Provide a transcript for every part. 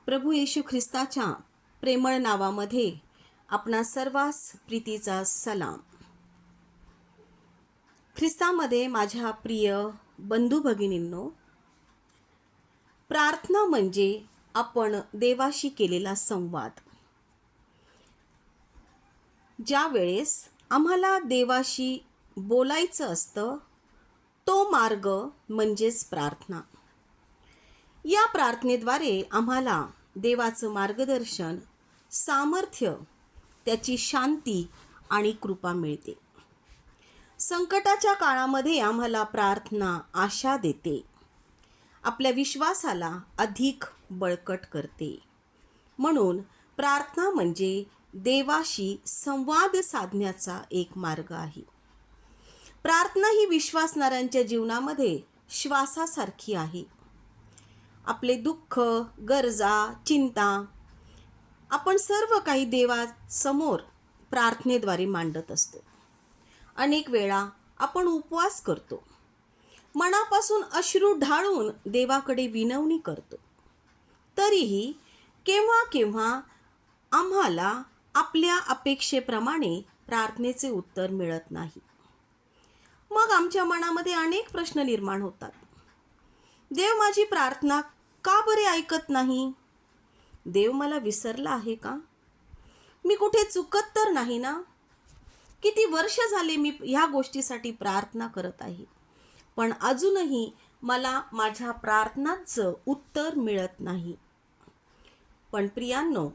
प्रभू येशू ख्रिस्ताच्या प्रेमळ नावामध्ये आपणा सर्वांस प्रीतीचा सलाम. ख्रिस्तामध्ये माझ्या प्रिय बंधू भगिनींनो, प्रार्थना म्हणजे आपण देवाशी केलेला संवाद. ज्या वेळेस आम्हाला देवाशी बोलायचं असतं तो मार्ग म्हणजेच प्रार्थना. या प्रार्थनेद्वारे आम्हाला देवाचं मार्गदर्शन, सामर्थ्य, त्याची शांती आणि कृपा मिळते. संकटाच्या काळामध्ये आम्हाला प्रार्थना आशा देते, आपल्या विश्वासाला अधिक बळकट करते. म्हणून प्रार्थना म्हणजे देवाशी संवाद साधण्याचा एक मार्ग आहे. प्रार्थना ही विश्वासणाऱ्यांच्या जीवनामध्ये श्वासासारखी आहे. आपले दुःख, गरजा, चिंता आपण सर्व काही देवासमोर प्रार्थनेद्वारे मांडत असतो. अनेक वेळा आपण उपवास करतो, मनापासून अश्रू ढाळून देवाकडे विनवणी करतो. तरीही केव्हा केव्हा आम्हाला आपल्या अपेक्षेप्रमाणे प्रार्थनेचे उत्तर मिळत नाही. मग आमच्या मनामध्ये अनेक प्रश्न निर्माण होतात. देव माझी प्रार्थना का बरे ऐकत नाही? देव मला विसरला आहे का? मी कुठे चुकत तर नाही ना? किती वर्ष झाले मी ह्या गोष्टीसाठी प्रार्थना करत आहे, पण अजूनही मला माझ्या प्रार्थनांचं उत्तर मिळत नाही. पण प्रियांनो,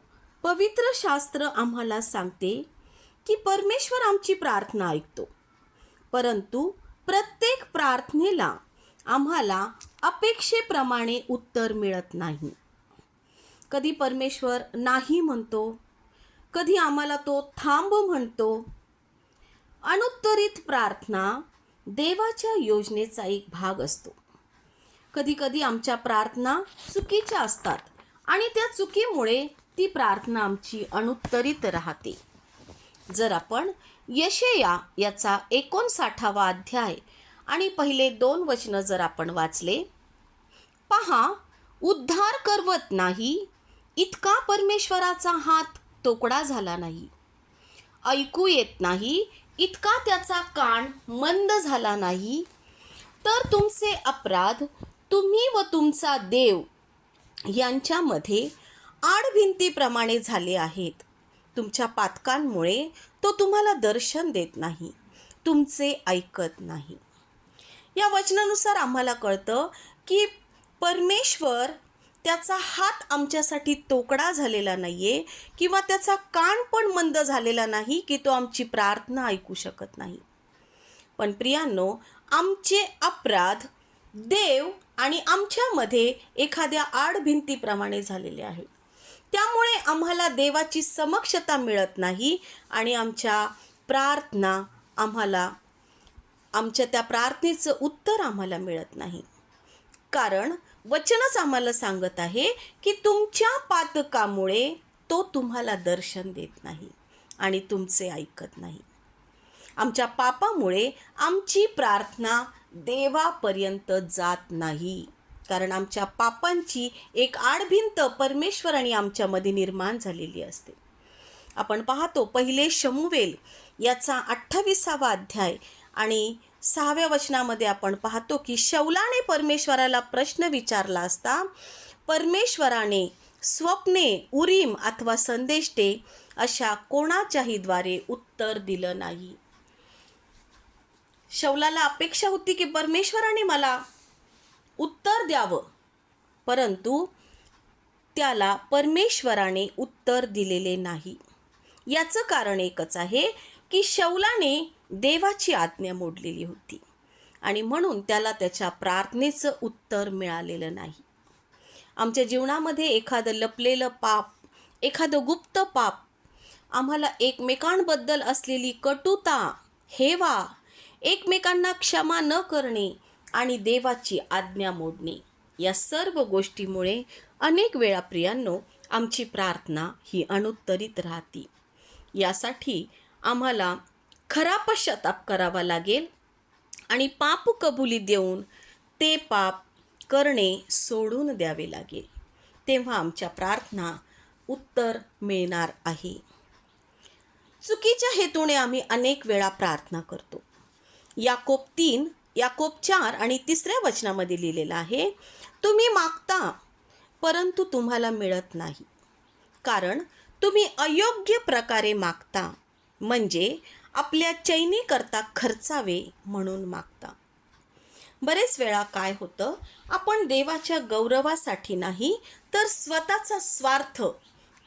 पवित्र शास्त्र आम्हाला सांगते की परमेश्वर आमची प्रार्थना ऐकतो, परंतु प्रत्येक प्रार्थनेला आम्हाला अपेक्षेप्रमाणे उत्तर मिळत नाही. कधी परमेश्वर नाही म्हणतो, कधी आम्हाला तो थांब म्हणतो. अनुत्तरित प्रार्थना देवाच्या योजनेचा एक भाग असतो. कधी कधी आमच्या प्रार्थना चुकीच्या असतात आणि त्या चुकीमुळे ती प्रार्थना आमची अनुत्तरित राहते. जर आपण यशया याचा 59वा अध्याय आणि पहिले 2 वचनं जर आपण वाचले, पहा, उद्धार करवत नाही इतका परमेश्वराचा हात तोकडा झाला नाही, ऐकू येत नाही इतका त्याचा कान मंद झाला नाही, तर तुमचे अपराध तुम्ही व तुमचा देव यांच्यामध्ये आडभिंतीप्रमाणे झाले आहेत. तुमच्या पातकांमुळे तो तुम्हाला दर्शन देत नाही, तुमचे ऐकत नाही. या वचनानुसार आम्हाला कळतं की परमेश्वर त्याचा हात आमच्यासाठी तोकडा झालेला नाहीये किंवा त्याचा कान पण मंद झालेला नाही की तो आमची प्रार्थना ऐकू शकत नाही. पण प्रियांनो, आमचे अपराध देव आणि आमच्यामध्ये एखाद्या आडभिंतीप्रमाणे झालेले आहेत. त्यामुळे आम्हाला देवाची समक्षता मिळत नाही आणि आमच्या त्या प्रार्थनेचं उत्तर आम्हाला मिळत नाही. कारण वचनच आम्हाला सांगत आहे की तुमच्या पातकामुळे तो तुम्हाला दर्शन देत नाही आणि तुमचे ऐकत नाही. आमच्या पापामुळे आमची प्रार्थना देवापर्यंत जात नाही, कारण आमच्या पापांची एक आडभिंत परमेश्वर आणि आमच्यामध्ये निर्माण झालेली असते. आपण पाहतो पहिले शमूएल याचा 28वा अध्याय आणि 6व्या वचनामध्ये आपण पाहतो की शौलाने परमेश्वराला प्रश्न विचारला असता परमेश्वराने स्वप्ने, उरीम अथवा संदेष्टे अशा कोणाच्याही द्वारे उत्तर दिलं नाही. शौलाला अपेक्षा होती की परमेश्वराने मला उत्तर द्यावं, परंतु त्याला परमेश्वराने उत्तर दिलेले नाही. याचं कारण एकच आहे की शौलाने देवाची आज्ञा मोडलेली होती आणि म्हणून त्याला त्याच्या प्रार्थनेचं उत्तर मिळालेलं नाही. आमच्या जीवनामध्ये एखादं लपलेलं पाप, एखादं गुप्त पाप, आम्हाला एकमेकांबद्दल असलेली कटुता, हेवा, एकमेकांना क्षमा न करणे आणि देवाची आज्ञा मोडणे, या सर्व गोष्टीमुळे अनेक वेळा प्रियांनो आमची प्रार्थना ही अनुत्तरित राहते. यासाठी आम्हाला खरा पश्चाताप करावा लागेल आणि पाप कबुली देऊन ते पाप करणे सोडून द्यावे लागेल. तेव्हा आमच्या प्रार्थना उत्तर मिळणार आहे. चुकीच्या हेतूने आम्ही अनेक वेळा प्रार्थना करतो. याकोब 3, याकोब 4 आणि 3 वचनामध्ये लिहिलेलं आहे, तुम्ही मागता परंतु तुम्हाला मिळत नाही, कारण तुम्ही अयोग्य प्रकारे मागता, म्हणजे आपल्या चैनीकरता खर्चावे म्हणून मागता. बरेच वेळा काय होतं, आपण देवाच्या गौरवासाठी नाही तर स्वतःचा स्वार्थ,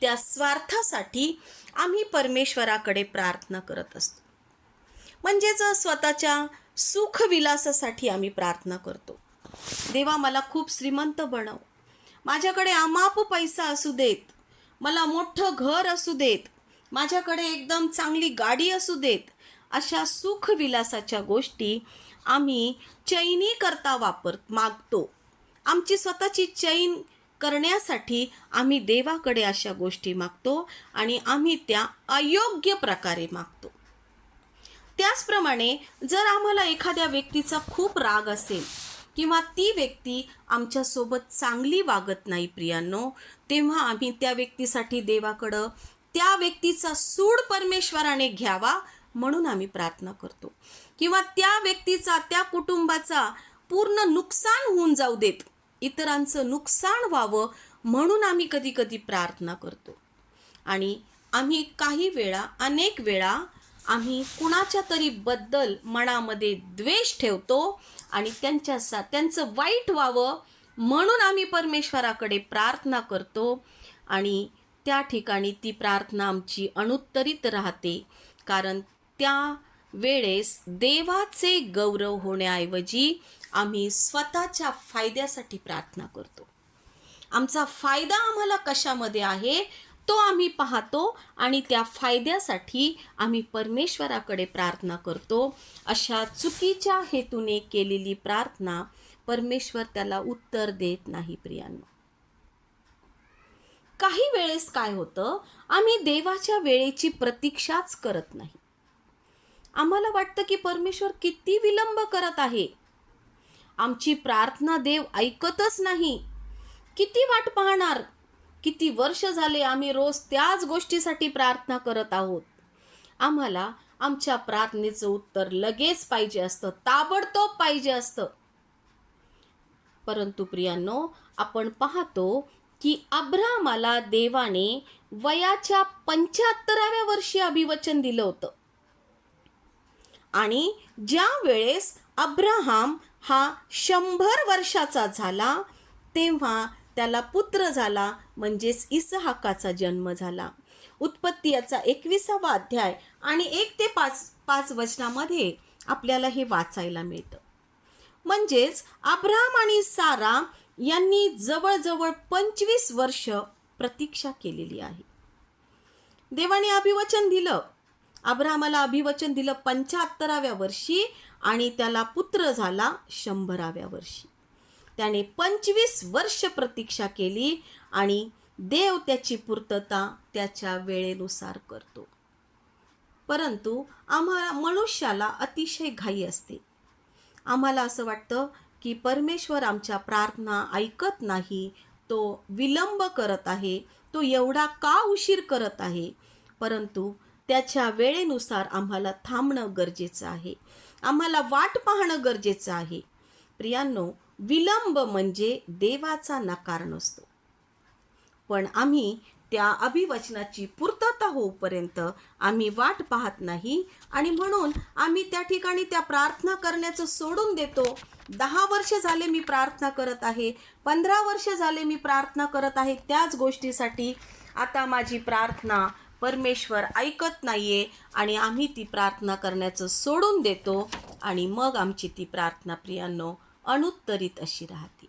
त्या स्वार्थासाठी आम्ही परमेश्वराकडे प्रार्थना करत असतो. म्हणजेच स्वतःच्या सुखविलासासाठी आम्ही प्रार्थना करतो. देवा मला खूप श्रीमंत बनव, माझ्याकडे अमाप पैसा असू देत, मला मोठं घर असू देत, माझ्याकडे एकदम चांगली गाडी असू देत. अशा सुखविलासाच्या गोष्टी आम्ही चैनी करता मागतो. आमची स्वतःची चैन करण्यासाठी आम्ही देवाकडे अशा गोष्टी मागतो आणि आम्ही त्या अयोग्य प्रकारे मागतो. त्याचप्रमाणे जर आम्हाला एखाद्या व्यक्तीचा खूप राग असेल किंवा ती व्यक्ती आमच्यासोबत चांगली वागत नाही प्रियांनो, तेव्हा आम्ही त्या व्यक्तीसाठी देवाकडं त्या व्यक्तीचा सूड परमेश्वराने घ्यावा म्हणून आम्ही प्रार्थना करतो. किंवा त्या व्यक्तीचा, त्या कुटुंबाचा पूर्ण नुकसान होऊन जाऊ देत, इतरांचं नुकसान व्हावं म्हणून आम्ही कधी कधी प्रार्थना करतो. आणि आम्ही अनेक वेळा आम्ही कुणाच्या तरी बद्दल मनामध्ये द्वेष ठेवतो आणि त्यांचं वाईट व्हावं म्हणून आम्ही परमेश्वराकडे प्रार्थना करतो. आणि त्या ठिकाणी ती प्रार्थना आमची अनुत्तरित राहते, कारण त्या वेळेस देवाचे गौरव होण्याऐवजी आम्ही स्वतःच्या फायद्यासाठी प्रार्थना करतो. आमचा फायदा आम्हाला कशामध्ये आहे तो आम्ही पाहतो आणि त्या फायद्यासाठी आम्ही परमेश्वराकडे प्रार्थना करतो. अशा चुकीच्या हेतूने केलेली प्रार्थना परमेश्वर त्याला उत्तर देत नाही प्रियांनो. काही वेळेस काय होतं, आम्ही देवाच्या वेळेची प्रतीक्षाच करत नाही. आम्हाला वाटतं की परमेश्वर किती विलंब करत आहे, आमची प्रार्थना देव ऐकतच नाही, किती वाट पाहणार, किती वर्ष झाले आम्ही रोज त्याच गोष्टीसाठी प्रार्थना करत आहोत. आम्हाला आमच्या प्रार्थनेचं उत्तर लगेच पाहिजे असतं, ताबडतोब पाहिजे असतं. परंतु प्रियांनो, आपण पाहतो की अब्राहमाला देवाने वयाच्या 75व्या वर्षी अभिवचन दिलं होतं. आणि ज्या वेळेस अब्राहम हा 100 वर्षाचा झाला तेव्हा त्याला पुत्र झाला, म्हणजेच इसहाकाचा जन्म झाला. उत्पत्ती याचा 21वा अध्याय आणि 1 ते 5 वचनामध्ये आपल्याला हे वाचायला मिळतं. म्हणजेच अब्राहम आणि सारा यांनी जवळजवळ 25 वर्ष प्रतीक्षा केलेली आहे. देवाने अभिवचन दिलं, अब्राहमाला अभिवचन दिलं 75व्या वर्षी आणि त्याला पुत्र झाला 100व्या वर्षी. त्याने 25 वर्ष प्रतीक्षा केली आणि देव त्याची पूर्तता त्याच्या वेळेनुसार करतो. परंतु मनुष्याला अतिशय घाई असते. आम्हाला असं वाटतं की परमेश्वर आमच्या प्रार्थना ऐकत नाही, तो विलंब करत आहे, तो एवढा का उशीर करत आहे. परंतु त्याच्या वेळेनुसार आम्हाला थांबणं गरजेचं आहे, आम्हाला वाट पाहणं गरजेचं आहे. प्रियांनो, विलंब म्हणजे देवाचा नकार नसतो, पण आम्ही त्या अभिवचनाची पूर्तता होईपर्यंत आम्ही वाट पाहत नाही आणि म्हणून आम्ही त्या ठिकाणी त्या प्रार्थना करण्याचं सोडून देतो. 10 वर्ष झाले मी प्रार्थना करत आहे, 15 वर्ष झाले मी प्रार्थना करत आहे त्याच गोष्टीसाठी, आता माझी प्रार्थना परमेश्वर ऐकत नाहीये आणि आम्ही ती प्रार्थना करण्याचं सोडून देतो आणि मग आमची ती प्रार्थना प्रियांनो अनुत्तरित अशी राहते.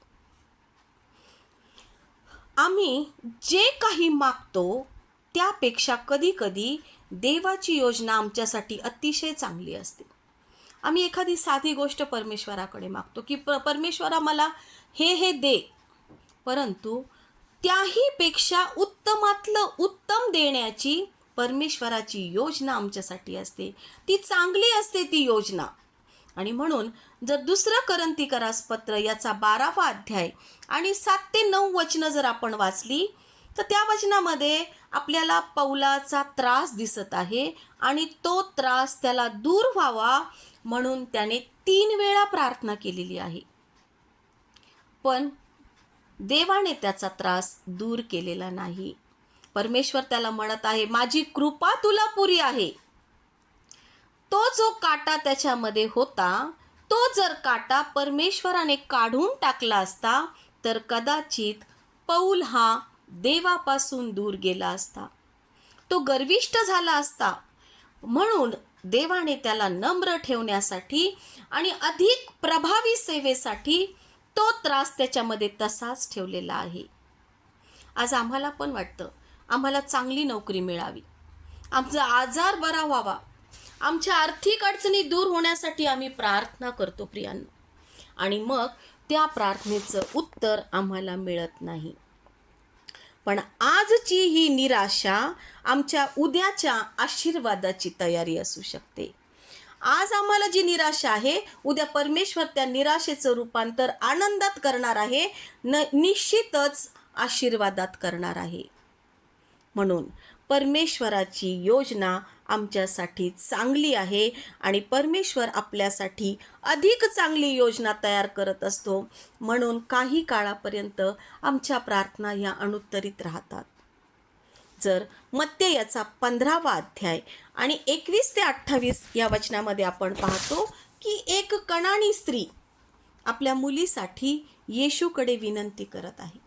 आम्ही जे काही मागतो त्यापेक्षा कधी कधी देवाची योजना आमच्यासाठी अतिशय चांगली असते. आम्ही एखादी साधी गोष्ट परमेश्वराकडे मागतो की परमेश्वरा मला हे दे, परंतु त्याहीपेक्षा उत्तमातलं उत्तम देण्याची परमेश्वराची योजना आमच्यासाठी असते. ती चांगली असते ती योजना. आणि म्हणून जर दुसरं करंथीकरास पत्र याचा 12वा अध्याय आणि 7 ते 9 वचनं जर आपण वाचली तर त्या वचनामध्ये आपल्याला पौलाचा त्रास दिसत आहे आणि तो त्रास त्याला दूर व्हावा म्हणून त्याने 3 वेळा प्रार्थना केलेली आहे. पण देवाने त्याचा त्रास दूर केलेला नाही. परमेश्वर त्याला म्हणत आहे, माझी कृपा तुला पुरी आहे. तो जो काटा त्याच्यामध्ये होता, तो जर काटा परमेश्वराने काढून टाकला असता तर कदाचित पौल हा देवापासून दूर गेला असता, तो गर्विष्ठ झाला असता. म्हणून देवाने त्याला नम्र ठेवण्यासाठी आणि अधिक प्रभावी सेवेसाठी तो त्रास त्याच्यामध्ये तसाच ठेवलेला आहे. आज आम्हाला पण वाटतं आम्हाला चांगली नोकरी मिळावी, आमचा आजार बरा व्हावा, आमच्या आर्थिक अडचणी दूर होण्यासाठी आम्ही प्रार्थना करतो प्रियांनो, आणि मग त्या प्रार्थनेचं उत्तर आम्हाला मिळत नाही. पण आजची ही निराशा आमच्या उद्याच्या आशीर्वादाची तयारी असू शकते. आज आम्हाला जी निराशा आहे, उद्या परमेश्वर त्या निराशेचं रूपांतर आनंदात करणार आहे, निश्चितच आशीर्वादात करणार आहे. म्हणून परमेश्वराची योजना आमच्यासाठी चांगली आहे आणि परमेश्वर आपल्यासाठी अधिक चांगली योजना तयार करत असतो. म्हणून काही काळापर्यंत आमच्या प्रार्थना ह्या अनुत्तरित राहतात. जर मत्तेयाचा 15वा अध्याय आणि 21 ते 28 या वचनामध्ये आपण पाहतो की एक कनानी स्त्री आपल्या मुलीसाठी येशूकडे विनंती करत आहे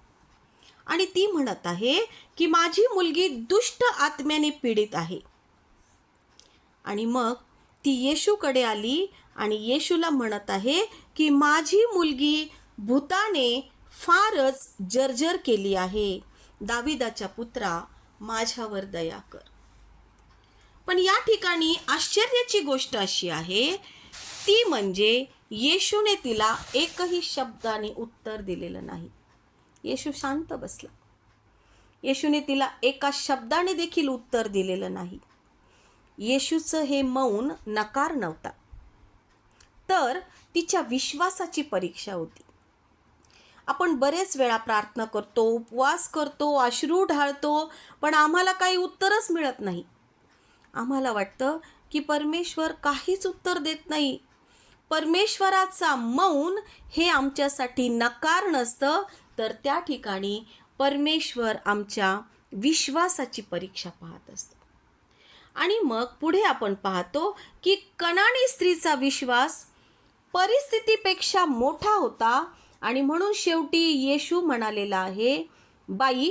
आणि ती म्हणत आहे की माझी मुलगी दुष्ट आत्म्याने पीडित आहे. आणि मग ती येशूकडे आली आणि येशूला म्हणत आहे की माझी मुलगी भूताने फारच जर्जर केली आहे, दाविदाच्या पुत्रा माझ्यावर दया कर. पण या ठिकाणी आश्चर्याची गोष्ट अशी आहे ती म्हणजे येशूने तिला एकही शब्दाने उत्तर दिलेलं नाही. येशू शांत बसला. येशूने तिला एका शब्दाने देखील उत्तर दिलेलं नाही. येशूचं हे मौन नकार नव्हता, तर तिच्या विश्वासाची परीक्षा होती. आपण बरेच वेळा प्रार्थना करतो, उपवास करतो, अश्रू ढाळतो, पण आम्हाला काही उत्तरच मिळत नाही. आम्हाला वाटतं की परमेश्वर काहीच उत्तर देत नाही. परमेश्वराचा मौन हे आमच्यासाठी नकार नसतं, तर त्या ठिकाणी परमेश्वर आमच्या विश्वासाची परीक्षा पाहत असतो. आणि मग पुढे आपण पाहतो की कनानी स्त्रीचा विश्वास परिस्थितीपेक्षा मोठा होता आणि म्हणून शेवटी येशू म्हणालेला आहे, बाई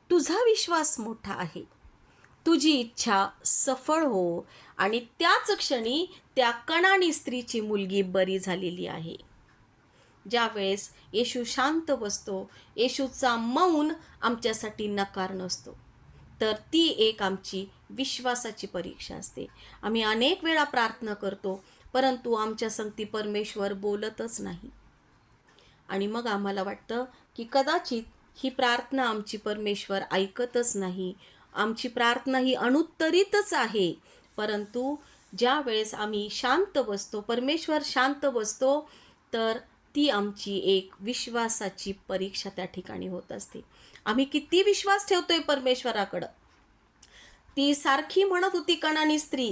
तुझा विश्वास मोठा आहे, तुझी इच्छा सफळ हो. आणि त्याच क्षणी त्या कनानी स्त्रीची मुलगी बरी झालेली आहे. ज्यावेळेस येशू शांत बसतो, येशूचा मौन आमच्यासाठी नकार नसतो, तर ती एक आमची विश्वासाची परीक्षा असते. आम्ही अनेक वेळा प्रार्थना करतो, परंतु आमच्या संगती परमेश्वर बोलतच नाही. आणि मग आम्हाला वाटतं की कदाचित ही प्रार्थना आमची परमेश्वर ऐकतच नाही, आमची प्रार्थना ही अनुत्तरितच आहे. परंतु ज्या वेळेस आम्ही शांत बसतो, परमेश्वर शांत बसतो, तर ती आमची एक विश्वासाची परीक्षा त्या ठिकाणी होत असते. आम्ही किती विश्वास ठेवतोय परमेश्वराकडं. ती सारखी म्हणत होती कनानी स्त्री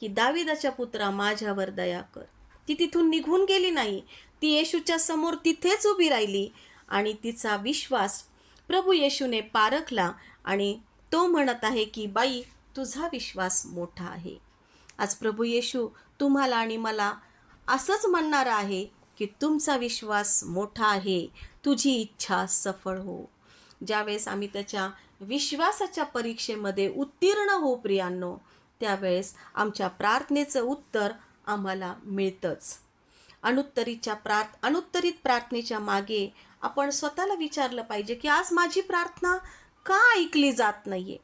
की दाविदाच्या पुत्रा माझ्यावर दया कर. ती तिथून निघून गेली नाही, ती येशूच्या समोर तिथेच उभी राहिली आणि तिचा विश्वास प्रभू येशूने पारखला आणि तो म्हणत आहे की बाई तुझा विश्वास मोठा आहे. आज प्रभू येशू तुम्हाला आणि मला असंच म्हणणार आहे की तुमचा विश्वास मोठा आहे, तुझी इच्छा सफळ हो. ज्यावेळेस आम्ही त्याच्या विश्वासाच्या परीक्षेमध्ये उत्तीर्ण हो प्रियांनो, त्यावेळेस आमच्या प्रार्थनेचं उत्तर आम्हाला मिळतंच. अनुत्तरित प्रार्थनेच्या मागे आपण स्वतःला विचारलं पाहिजे की आज माझी प्रार्थना का ऐकली जात नाहीये?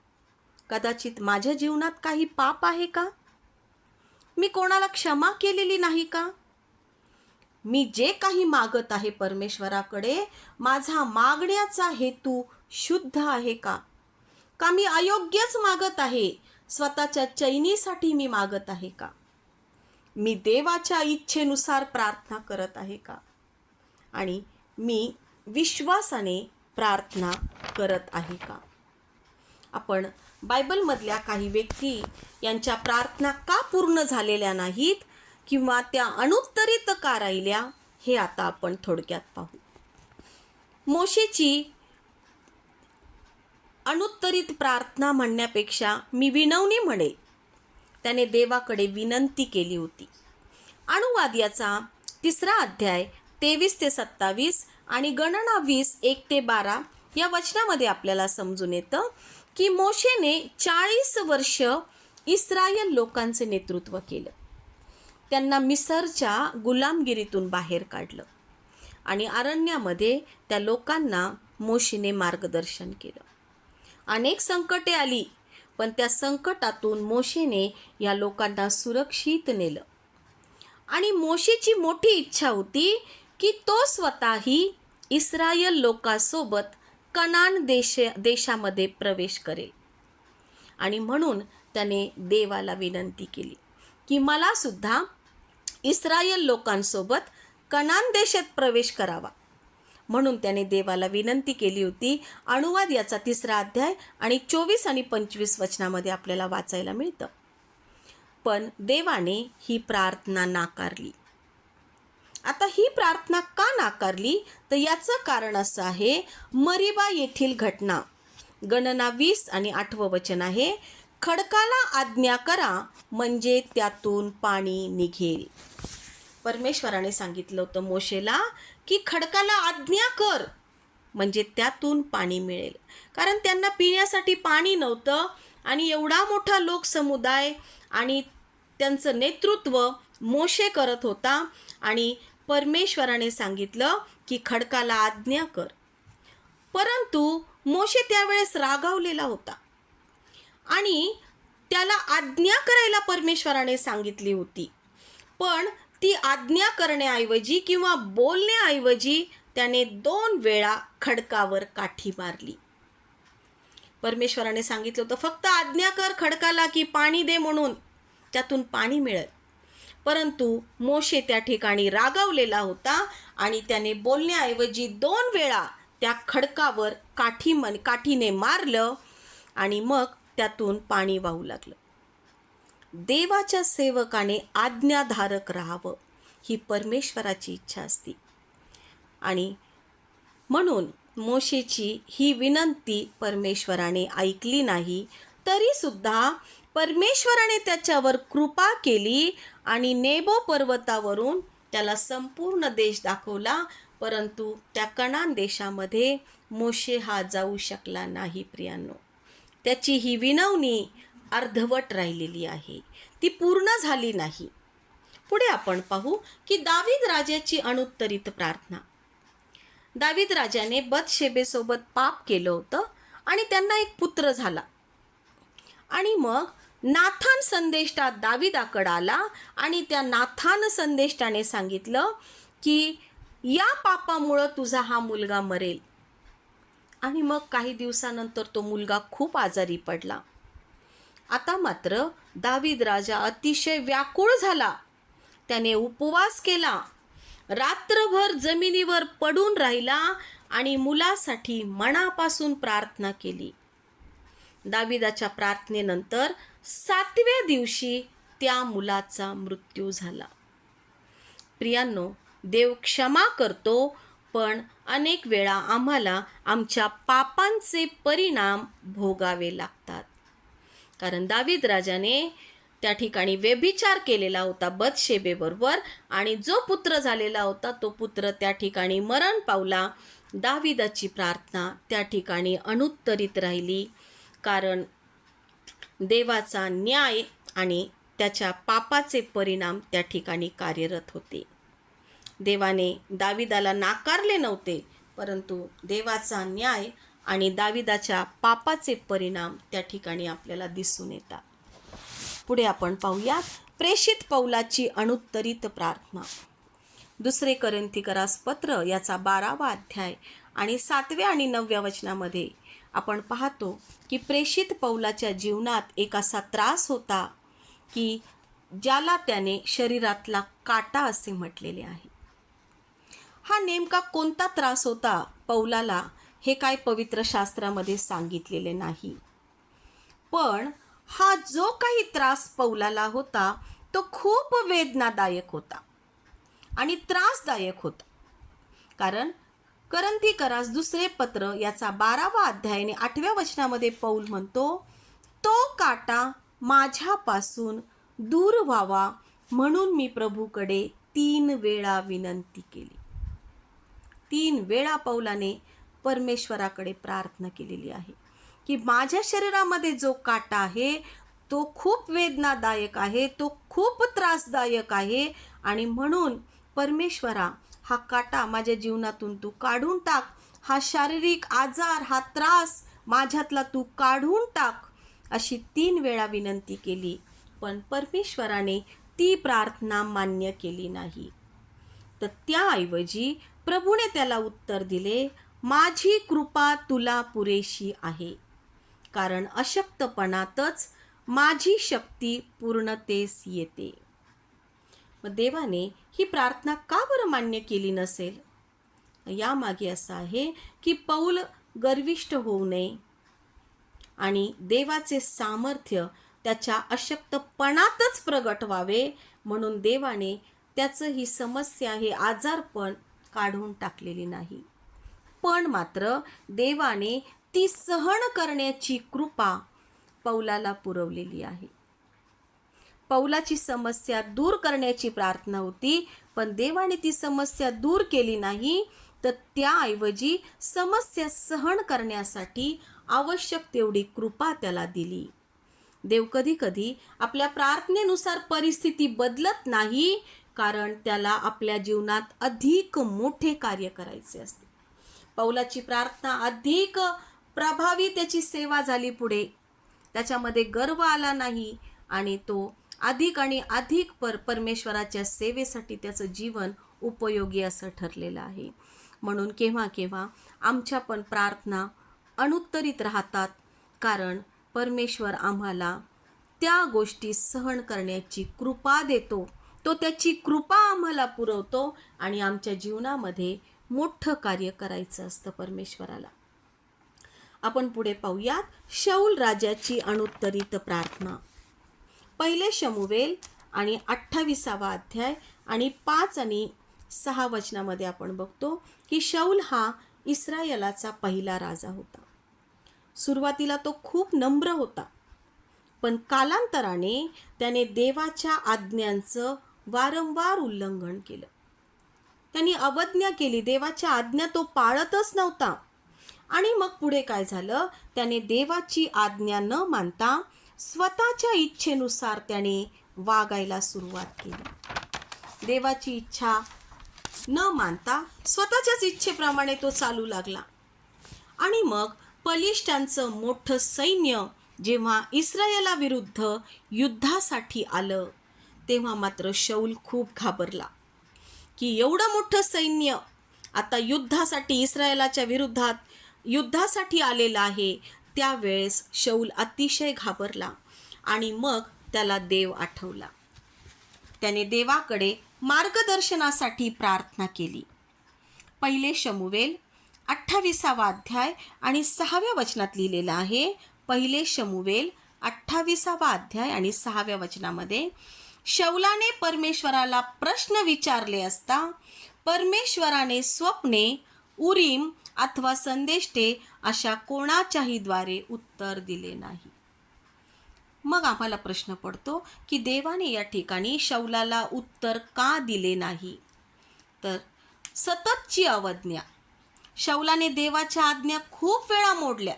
कदाचित माझ्या जीवनात काही पाप आहे का? मी कोणाला क्षमा केलेली नाही का? मी जे काही मागत आहे परमेश्वराकडे, माझा मागण्याचा हेतू शुद्ध आहे का? का मी अयोग्यच मागत आहे, स्वतःच्या चैनीसाठी मी मागत आहे का? मी देवाच्या इच्छेनुसार प्रार्थना करत आहे का? आणि मी विश्वासाने प्रार्थना करत आहे का? आपण बायबलमधल्या काही व्यक्ती यांच्या प्रार्थना का पूर्ण झालेल्या नाहीत किंवा त्या अनुत्तरित का राहिल्या, हे आता आपण थोडक्यात पाहू. मोशेची अनुत्तरित प्रार्थना म्हणण्यापेक्षा मी विनवणी म्हणेल. त्याने देवाकडे विनंती केली होती. अनुवाद याचा 3 अध्याय 23 ते 27 आणि गणना 20 1 ते 12 या वचनामध्ये आपल्याला समजून येतं की मोशेने 40 वर्ष इस्रायल लोकांचे नेतृत्व केलं. त्यांना मिसरच्या गुलामगिरीतून बाहेर काढलं आणि अरण्यामध्ये त्या लोकांना मोशेने मार्गदर्शन केलं. अनेक संकटे आली, पण त्या संकटातून मोशेने या लोकांना सुरक्षित नेलं. आणि मोशेची मोठी इच्छा होती की तो स्वतःही इस्रायल लोकांसोबत कनान देशामध्ये प्रवेश करेल. आणि म्हणून त्याने देवाला विनंती केली की मला सुद्धा इस्रायल लोकांसोबत कनान देशात प्रवेश करावा. म्हणून त्याने देवाला विनंती केली होती. अनुवाद याचा 3 अध्याय आणि 24 आणि 25 वचनामध्ये आपल्याला वाचायला मिळतं. पण देवाने ही प्रार्थना नाकारली. आता ही प्रार्थना का नाकारली, तर याचं कारण असं आहे, मरिबा येथील घटना. गणना 20 आणि 8 वचन आहे, खडकाला आज्ञा करा म्हणजे त्यातून पाणी निघेल. परमेश्वराने सांगितलं होतं मोशेला की खडकाला आज्ञा कर म्हणजे त्यातून पाणी मिळेल. कारण त्यांना पिण्यासाठी पाणी नव्हतं आणि एवढा मोठा लोकसमुदाय आणि त्यांचं नेतृत्व मोशे करत होता आणि परमेश्वराने सांगितलं की खडकाला आज्ञा कर. परंतु मोशे त्यावेळेस रागावलेला होता आणि त्याला आज्ञा करायला परमेश्वराने सांगितली होती. पण ती आज्ञा करण्याऐवजी किंवा बोलण्याऐवजी त्याने 2 वेळा खडकावर काठी मारली. परमेश्वराने सांगितलं होतं फक्त आज्ञा कर खडकाला की पाणी दे म्हणून, त्यातून पाणी मिळेल. परंतु मोशे त्या ठिकाणी रागावलेला होता आणि त्याने बोलण्याऐवजी 2 वेळा त्या खडकावर काठीने मारलं आणि मग त्यातून पाणी वाहू लागलं. देवाच्या सेवकाने आज्ञाधारक राहावं ही परमेश्वराची इच्छा असते. आणि म्हणून मोशेची ही विनंती परमेश्वराने ऐकली नाही. तरी सुद्धा परमेश्वराने त्याच्यावर कृपा केली आणि नेबो पर्वतावरून त्याला संपूर्ण देश दाखवला. परंतु त्या कनान देशामध्ये मोशे हा जाऊ शकला नाही. प्रियांनो, त्याची ही विनवणी अर्धवट राहिलेली आहे, ती पूर्ण झाली नाही. पुढे आपण पाहू की दावीद राजाची अनुत्तरित प्रार्थना. दावीद राजाने बतशेबेसोबत पाप केलं होतं आणि त्यांना एक पुत्र झाला. आणि मग नाथान संदेष्टा दावीदाकडे आला आणि त्या नाथान संदेष्टाने सांगितलं की या पापामुळं तुझा हा मुलगा मरेल. आणि मग काही दिवसानंतर तो मुलगा खूप आजारी पडला. आता मात्र दावीद राजा अतिशय व्याकुळ झाला. त्याने उपवास केला, रात्रभर जमिनीवर पडून राहिला आणि मुलासाठी मनापासून प्रार्थना केली. दाविदाच्या प्रार्थनेनंतर 7व्या दिवशी त्या मुलाचा मृत्यू झाला. प्रियांनो, देव क्षमा करतो, पण अनेक वेळा आम्हाला आमच्या पापांचे परिणाम भोगावे लागतात. कारण दावीद राजाने त्या ठिकाणी व्यभिचार केलेला होता बतशेबेबरोबर आणि जो पुत्र झालेला होता तो पुत्र त्या ठिकाणी मरण पावला. दाविदाची प्रार्थना त्या ठिकाणी अनुत्तरित राहिली, कारण देवाचा न्याय आणि त्याच्या पापाचे परिणाम त्या ठिकाणी कार्यरत होते. देवाने दाविदाला नाकारले नव्हते, परंतु देवाचा न्याय आणि दाविदाच्या पापाचे परिणाम त्या ठिकाणी आपल्याला दिसून येतात. पुढे आपण पाहूया प्रेषित पौलाची अनुत्तरित प्रार्थना. 2 कोरिन्थिकरास पत्र याचा 12वा अध्याय आणि 7व्या आणि 9व्या वचनामध्ये आपण पाहतो की प्रेषित पौलाच्या जीवनात एक असा त्रास होता की ज्याला त्याने शरीरातला काटा असे म्हटलेले आहे. हा नेमका कोणता त्रास होता पौलाला हे काय पवित्र शास्त्रामध्ये सांगितलेले नाही. पण हा जो काही त्रास पौलाला होता तो खूप वेदनादायक होता आणि त्रासदायक होता. कारण करंथीकरास दुसरे पत्र याचा 12वा अध्याय आणि 8व्या वचनामध्ये पौल म्हणतो, तो काटा माझ्यापासून दूर व्हावा म्हणून मी प्रभूकडे 3 वेळा विनंती केली. 3 वेळा पौलाने परमेश्वराकडे प्रार्थना केलेली आहे की माझ्या शरीरामध्ये जो काटा आहे तो खूप वेदनादायक आहे, तो खूप त्रासदायक आहे आणि म्हणून परमेश्वरा हा काटा माझ्या जीवनातून तू काढून टाक. हा शारीरिक आजार, हा त्रास माझ्यातला तू काढून टाक, अशी 3 वेळा विनंती केली. पण परमेश्वराने ती प्रार्थना मान्य केली नाही. तर त्याऐवजी प्रभूने त्याला उत्तर दिले, माझी कृपा तुला पुरेशी आहे, कारण अशक्तपणातच माझी शक्ती पूर्णतेस येते. मग देवाने ही प्रार्थना का बरं मान्य केली नसेल? यामागे असं आहे की पौल गर्विष्ठ होऊ नये आणि देवाचे सामर्थ्य त्याच्या अशक्तपणातच प्रगट व्हावे म्हणून देवाने त्याचं ही समस्या, हे आजारपण काढून टाकलेली नाही. पण मात्र देवाने ती सहन करण्याची कृपा पौलाला पुरवलेली आहे. पौलाची समस्या दूर करण्याची प्रार्थना होती, पण देवाने ती समस्या दूर केली नाही, तर त्याऐवजी समस्या सहन करण्यासाठी आवश्यक तेवढी कृपा त्याला दिली. देव कधी कधी आपल्या प्रार्थनेनुसार परिस्थिती बदलत नाही, कारण त्याला आपल्या जीवनात अधिक मोठे कार्य करायचे असते. पौलाची प्रार्थना अधिक प्रभावी, त्याची सेवा झाली पुढे, त्याच्यामध्ये गर्व आला नाही आणि तो अधिक आणि अधिक परमेश्वराच्या सेवेसाठी त्याचं जीवन उपयोगी असं ठरलेलं आहे. म्हणून केव्हा केव्हा आमच्या पण प्रार्थना अनुत्तरित राहतात, कारण परमेश्वर आम्हाला त्या गोष्टी सहन करण्याची कृपा देतो. तो त्याची कृपा आम्हाला पुरवतो आणि आमच्या जीवनामध्ये मोठं कार्य करायचं असतं परमेश्वराला. आपण पुढे पाहूयात शाऊल राजाची अनुत्तरित प्रार्थना. 1 शमूएल आणि 28वा अध्याय आणि 5 आणि 6 वचनामध्ये आपण बघतो की शाऊल हा इस्रायलाचा पहिला राजा होता. सुरुवातीला तो खूप नम्र होता, पण कालांतराने त्याने देवाच्या आज्ञांचं वारंवार उल्लंघन केलं. त्यांनी अवज्ञा केली, देवाच्या आज्ञा तो पाळतच नव्हता. आणि मग पुढे काय झालं, त्याने देवाची आज्ञा न मानता स्वतःच्या इच्छेनुसार त्याने वागायला सुरुवात केली. देवाची इच्छा न मानता स्वतःच्याच इच्छेप्रमाणे तो चालू लागला. आणि मग पलिष्ठांचं मोठं सैन्य जेव्हा इस्रायलाविरुद्ध युद्धासाठी आलं, तेव्हा मात्र शाऊल खूप घाबरला की एवढं मोठं सैन्य आता युद्धासाठी इस्रायलाच्या विरुद्धात युद्धासाठी आलेलं आहे. त्यावेळेस शाऊल अतिशय घाबरला आणि मग त्याला देव आठवला. त्याने देवाकडे मार्गदर्शनासाठी प्रार्थना केली. 1 शमूएल 28वा अध्याय आणि 6व्या वचनात लिहिलेलं आहे. 1 शमूएल 28वा अध्याय आणि 6व्या वचनामध्ये, शाऊलाने परमेश्वराला प्रश्न विचारले असता परमेश्वराने स्वप्ने, उरीम अथवा संदेष्टे अशा कोणाच्याही द्वारे उत्तर दिले नाही. मग आम्हाला प्रश्न पडतो की देवाने या ठिकाणी शाऊलाला उत्तर का दिले नाही? तर सततची अवज्ञा. शाऊलाने देवाच्या आज्ञा खूप वेळा मोडल्या.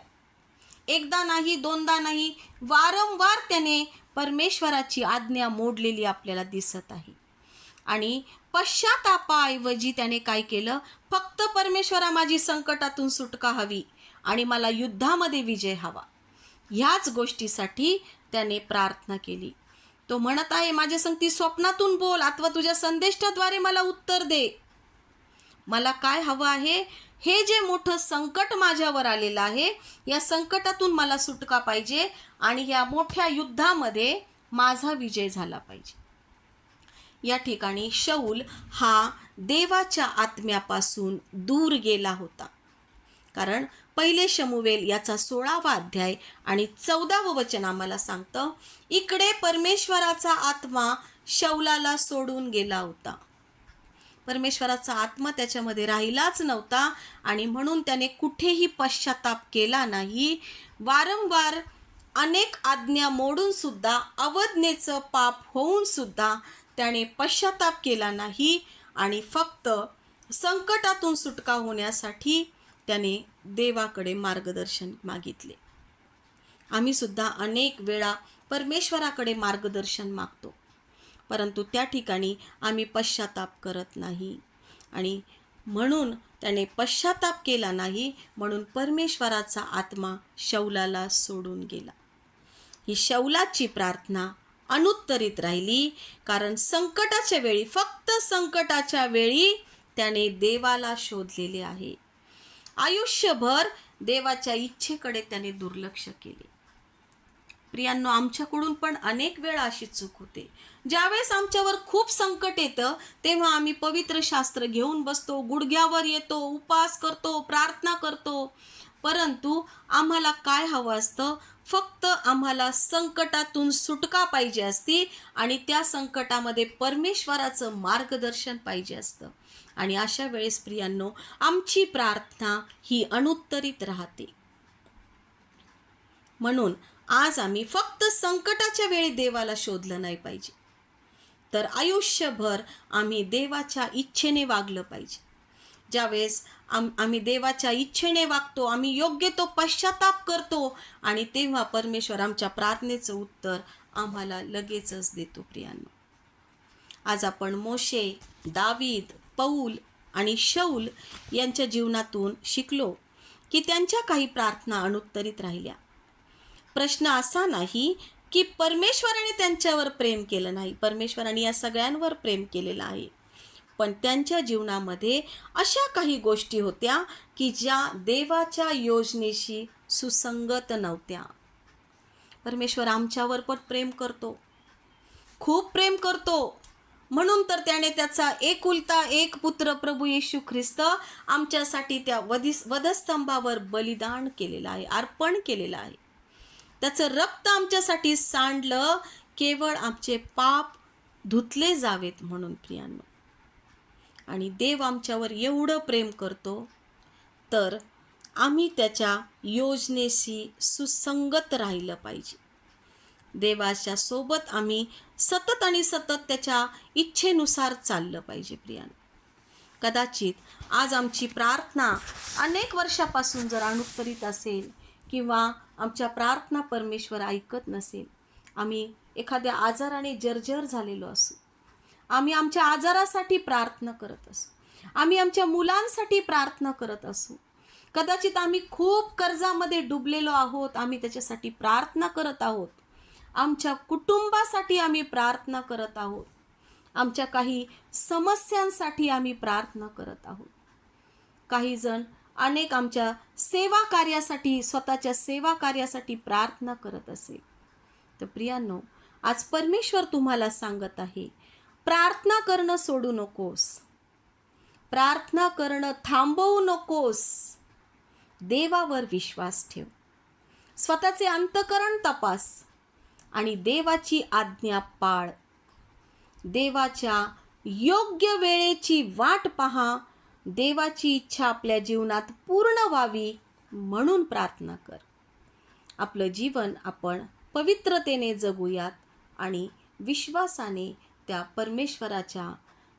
एकदा नाही, दोनदा नाही, वारंवार त्याने परमेश्वराची आज्ञा मोडलेली आपल्याला दिसत आहे. आणि पश्चातापाऐवजी त्याने काय केलं, फक्त परमेश्वरा माझी संकटातून सुटका हवी आणि मला युद्धामध्ये विजय हवा, ह्याच गोष्टीसाठी त्याने प्रार्थना केली. तो म्हणत आहे, माझ्या संगती स्वप्नातून बोल अथवा तुझ्या संदेष्टाद्वारे मला उत्तर दे. मला काय हवं आहे, हे जे मोठं संकट माझ्यावर आलेलं आहे, या संकटातून मला सुटका पाहिजे आणि या मोठ्या युद्धामध्ये माझा विजय झाला पाहिजे. या ठिकाणी शौल हा देवाच्या आत्म्यापासून दूर गेला होता. कारण पहिले शमूवेल याचा 16वा अध्याय आणि 14वं वचन आम्हाला सांगतं, इकडे परमेश्वराचा आत्मा शौलाला सोडून गेला होता. परमेश्वराचा आत्मा त्याच्यामध्ये राहिलाच नव्हता आणि म्हणून त्याने कुठेही पश्चाताप केला नाही. वारंवार अनेक आज्ञा मोडून सुद्धा, अवज्ञेचं पाप होऊन सुद्धा त्याने पश्चाताप केला नाही आणि फक्त संकटातून सुटका होण्यासाठी त्याने देवाकडे मार्गदर्शन मागितले. आम्ही सुद्धा अनेक वेळा परमेश्वराकडे मार्गदर्शन मागतो, परंतु त्या ठिकाणी आम्ही पश्चाताप करत नाही आणि म्हणून त्याने पश्चाताप केला नाही, म्हणून परमेश्वराचा आत्मा शौलाला सोडून गेला. ही शौलाची प्रार्थना अनुत्तरित राहिली, कारण संकटाच्या वेळी, फक्त संकटाच्या वेळी त्याने देवाला शोधलेले आहे. आयुष्यभर देवाच्या इच्छेकडे त्याने दुर्लक्ष केले. प्रियांनो, आमच्याकडून पण अनेक वेळा अशी चूक होते. ज्यावेळेस आमच्यावर खूप संकट येतं तेव्हा आम्ही पवित्र शास्त्र घेऊन बसतो, गुडघ्यावर येतो, उपवास करतो, प्रार्थना करतो, परंतु आम्हाला काय हवं असतं? फक्त आम्हाला संकटातून सुटका पाहिजे असती आणि त्या संकटामध्ये परमेश्वराचं मार्गदर्शन पाहिजे असतं. आणि अशा वेळेस प्रियांनो, आमची प्रार्थना ही अनुत्तरित राहते. म्हणून आज आम्ही फक्त संकटाच्या वेळी देवाला शोधलं नाही पाहिजे, तर आयुष्यभर आम्ही देवाच्या इच्छेने वागलं पाहिजे. ज्यावेळेस आम्ही देवाच्या इच्छेने वागतो, आम्ही योग्य तो पश्चाताप करतो आणि तेव्हा परमेश्वर आमच्या प्रार्थनेचं उत्तर आम्हाला लगेचच देतो. प्रियांनो, आज आपण मोशे, दावीद, पौल आणि शौल यांच्या जीवनातून शिकलो की त्यांच्या काही प्रार्थना अनुत्तरित राहिल्या. प्रश्न असा नाही की परमेश्वराने त्यांच्यावर प्रेम केलं नाही, परमेश्वराने या सगळ्यांवर प्रेम केलेलं आहे, पण त्यांच्या जीवनामध्ये अशा काही गोष्टी होत्या की ज्या देवाच्या योजनेशी सुसंगत नव्हत्या. परमेश्वर आमच्यावर पण प्रेम करतो, खूप प्रेम करतो, म्हणून तर त्याने त्याचा एकुलता एक पुत्र प्रभू येशू ख्रिस्त आमच्यासाठी त्या वधस्तंभावर बलिदान केलेलं आहे, अर्पण केलेलं आहे. त्याचं रक्त आमच्यासाठी सांडलं, केवळ आमचे पाप धुतले जावेत म्हणून. प्रियांनो, आणि देव आमच्यावर एवढं प्रेम करतो तर आम्ही त्याच्या योजनेशी सुसंगत राहिलं पाहिजे. देवाच्या सोबत आम्ही सतत आणि सतत त्याच्या इच्छेनुसार चाललं पाहिजे. प्रियांनो, कदाचित आज आमची प्रार्थना अनेक वर्षापासून जर अनुत्तरित असेल किंवा आमच्या प्रार्थना परमेश्वर ऐकत नसेल, आम्ही एखाद्या आजाराने जर्जर झालेलो असू, आम्ही आमच्या आजारासाठी प्रार्थना करत असू, आम्ही आमच्या मुलांसाठी प्रार्थना करत असू, कदाचित आम्ही खूप कर्जामध्ये डुबलेलो आहोत, आम्ही त्याच्यासाठी प्रार्थना करत आहोत, आमच्या कुटुंबासाठी आम्ही प्रार्थना करत आहोत, आमच्या काही समस्यांसाठी आम्ही प्रार्थना करत आहोत, काही जण अनेक आमच्या सेवा कार्यासाठी, स्वतःच्या सेवा कार्यासाठी प्रार्थना करत असेल, तर प्रियांनो, आज परमेश्वर तुम्हाला सांगत आहे, प्रार्थना करणं सोडू नकोस, प्रार्थना करणं थांबवू नकोस. देवावर विश्वास ठेव, स्वतःचे अंतःकरण तपास आणि देवाची आज्ञा पाळ. देवाच्या योग्य वेळेची वाट पहा. देवाची इच्छा आपल्या जीवनात पूर्ण व्हावी म्हणून प्रार्थना कर. आपलं जीवन आपण पवित्रतेने जगूयात आणि विश्वासाने त्या परमेश्वराच्या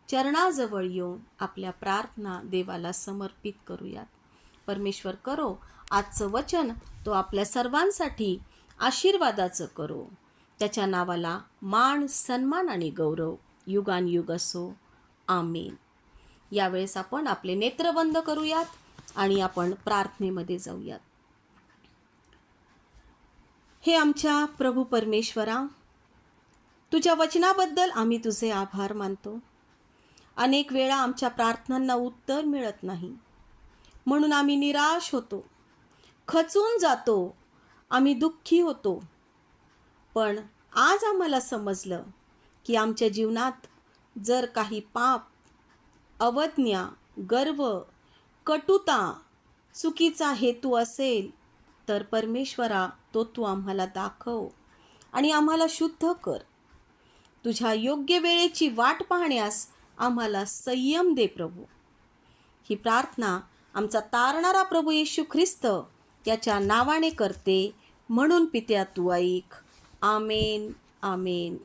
चरणाजवळ येऊन आपल्या प्रार्थना देवाला समर्पित करूयात. परमेश्वर करो आजचं वचन तो आपल्या सर्वांसाठी आशीर्वादाचं करो. त्याच्या नावाला मान, सन्मान आणि गौरव युगानयुग असो. आमेन. यावेळेस आपण आपले नेत्र बंद करूयात आणि आपण प्रार्थनेमध्ये जाऊयात. हे आमच्या प्रभू परमेश्वरा, तुझ्या वचनाबद्दल आम्ही तुझे आभार मानतो. अनेक वेळा आमच्या प्रार्थनांना उत्तर मिळत नाही, म्हणून आम्ही निराश होतो, खचून जातो, आम्ही दुःखी होतो. पण आज आम्हाला समजलं की आमच्या जीवनात जर काही पाप, अवज्ञा, गर्व, कटुता, चुकीचा हेतू असेल तर परमेश्वरा तो तू आम्हाला दाखव आणि आम्हाला शुद्ध कर. तुझ्या योग्य वेळेची वाट पाहण्यास आम्हाला संयम दे प्रभू. ही प्रार्थना आमचा तारणारा प्रभू येशू ख्रिस्त याच्या नावाने करते, म्हणून पित्या तू ऐक. आमेन, आमेन.